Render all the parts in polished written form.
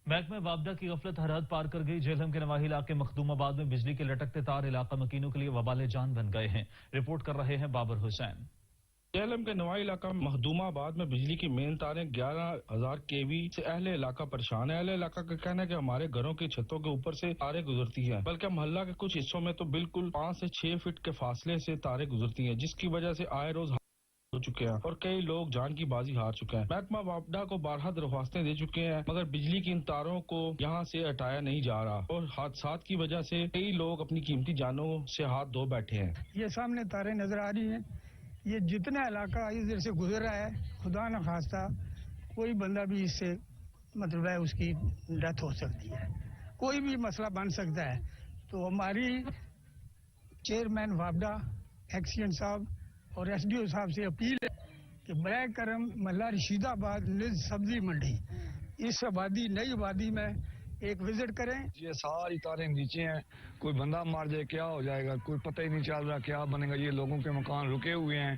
محکمہ وابڈہ کی غفلت حد پار کر گئی. جہلم کے نواحی علاقے مخدوم آباد میں بجلی کے لٹکتے تار علاقہ مکینوں کے لیے وبال جان بن گئے ہیں. رپورٹ کر رہے ہیں بابر حسین. جہلم کے نواحی علاقہ مخدوم آباد میں بجلی کی مین تاریں 11,000 kV سے اہل علاقہ پریشان ہے. اہل علاقہ کا کہنا ہے کہ ہمارے گھروں کی چھتوں کے اوپر سے تاریں گزرتی ہیں، بلکہ محلہ کے کچھ حصوں میں تو بالکل 5 سے 6 فٹ کے فاصلے سے تاریں گزرتی ہیں، جس کی وجہ سے آئے روز ہو چکے ہیں اور کئی لوگ جان کی بازی ہار چکے ہیں. محکمہ وابڈہ کو بارہا درخواستیں دے چکے ہیں، مگر بجلی کی ان تاروں کو یہاں سے ہٹایا نہیں جا رہا اور حادثات کی وجہ سے کئی لوگ اپنی قیمتی جانوں سے ہاتھ دھو بیٹھے ہیں. یہ سامنے تاریں نظر آ رہی ہیں، یہ جتنا علاقہ ادھر سے گزر رہا ہے، خدا نہ خواستہ کوئی بندہ بھی اس سے مطلب ہے اس کی ڈیتھ ہو سکتی ہے، کوئی بھی مسئلہ بن سکتا ہے. تو ہماری چیئرمین وابڈہ ایکسیڈنٹ صاحب اور SDO صاحب سے اپیل ہے کہ برائے کرم محلہ رشید آباد نز سبزی منڈی اس آبادی نئی آبادی میں ایک وزٹ کریں. یہ ساری تاریں نیچے ہیں، کوئی بندہ مار جائے کیا ہو جائے گا، کوئی پتہ ہی نہیں چل رہا کیا بنے گا. یہ لوگوں کے مکان رکے ہوئے ہیں،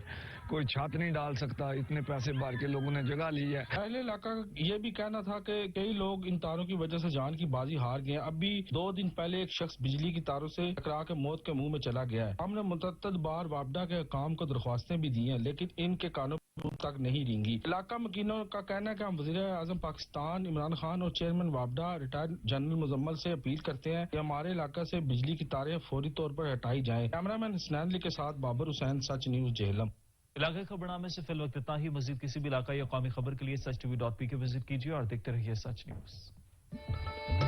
کوئی چھت نہیں ڈال سکتا، اتنے پیسے بھر کے لوگوں نے جگہ لی ہے. اہل علاقہ یہ بھی کہنا تھا کہ کئی لوگ ان تاروں کی وجہ سے جان کی بازی ہار گئے ہیں. ابھی 2 دن پہلے ایک شخص بجلی کی تاروں سے ٹکرا کے موت کے منہ میں چلا گیا ہے. ہم نے متعدد بار وابڈہ کے حکام کو درخواستیں بھی دی ہیں، لیکن ان کے کانوں تک نہیں رینگی. علاقہ مکینوں کا کہنا ہے کہ ہم وزیر اعظم پاکستان عمران خان اور چیئرمین وابڈہ ریٹائرڈ جنرل مزمل سے اپیل کرتے ہیں کہ ہمارے علاقہ سے بجلی کی تاریں فوری طور پر ہٹائی جائیں. کیمرامین حسنین علی کے ساتھ بابر حسین، سچ نیوز جہلم. علاقے خبرنامے سے فی الوقت اتنا ہی. مزید کسی بھی علاقائی یا قومی خبر کے لیے SachTV.pk وزٹ کیجیے اور دیکھتے رہیے سچ نیوز.